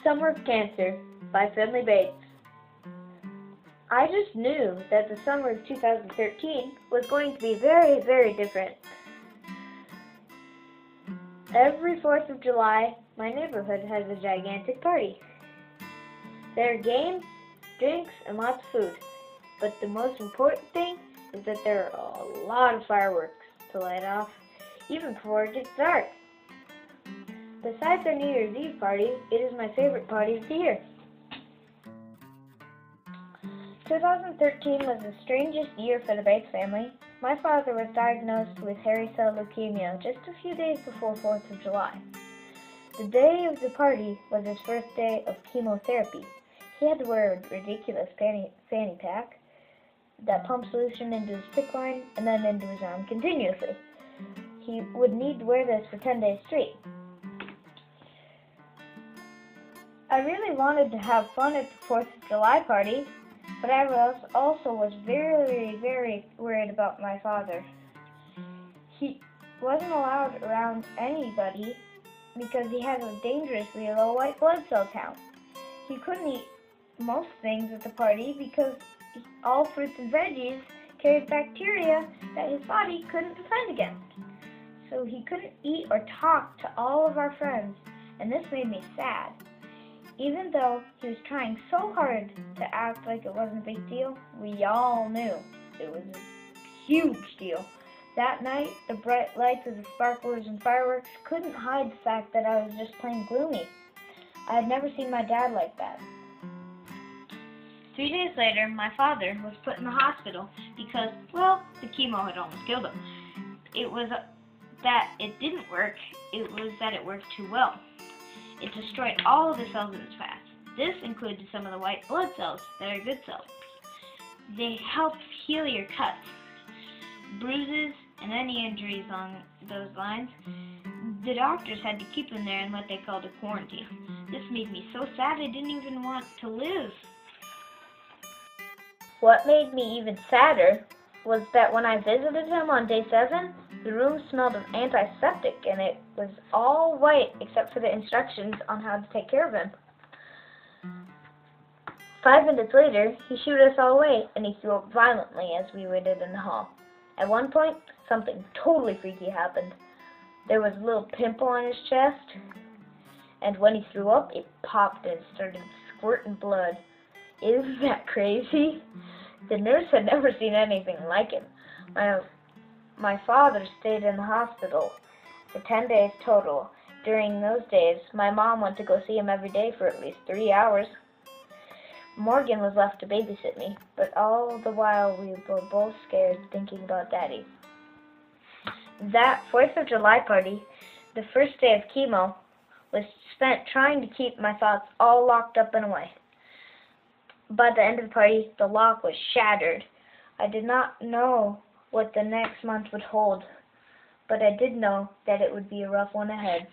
Summer of Cancer by Finley Bates. I just knew that the summer of 2013 was going to be very, very different. Every 4th of July, my neighborhood has a gigantic party. There are games, drinks, and lots of food. But the most important thing is that there are a lot of fireworks to light off, even before it gets dark. Besides our New Year's Eve party, it is my favorite party of the year. 2013 was the strangest year for the Bates family. My father was diagnosed with hairy cell leukemia just a few days before 4th of July. The day of the party was his first day of chemotherapy. He had to wear a ridiculous fanny pack that pumped solution into his PICC line and then into his arm continuously. He would need to wear this for 10 days straight. I really wanted to have fun at the 4th of July party, but I also was very, very worried about my father. He wasn't allowed around anybody because he has a dangerously low white blood cell count. He couldn't eat most things at the party because all fruits and veggies carried bacteria that his body couldn't defend against. So he couldn't eat or talk to all of our friends, and this made me sad. Even though he was trying so hard to act like it wasn't a big deal, we all knew it was a huge deal. That night, the bright lights of the sparklers and fireworks couldn't hide the fact that I was just plain gloomy. I had never seen my dad like that. 3 days later, my father was put in the hospital because, well, the chemo had almost killed him. It was that it didn't work, it was that it worked too well. It destroyed all of the cells in his fat. This included some of the white blood cells that are good cells. They helped heal your cuts, bruises, and any injuries on those lines. The doctors had to keep him there in what they called a quarantine. This made me so sad I didn't even want to live. What made me even sadder was that when I visited him on day 7, the room smelled of antiseptic and it was all white except for the instructions on how to take care of him. 5 minutes later, he shooed us all away and he threw up violently as we waited in the hall. At one point, something totally freaky happened. There was a little pimple on his chest, and when he threw up, it popped and started squirting blood. Isn't that crazy? The nurse had never seen anything like it. My father stayed in the hospital for 10 days total. During those days, my mom went to go see him every day for at least 3 hours. Morgan was left to babysit me, but all the while we were both scared thinking about Daddy. That 4th of July party, the first day of chemo, was spent trying to keep my thoughts all locked up and away. By the end of the party, the lock was shattered. I did not know what the next month would hold, but I did know that it would be a rough one ahead.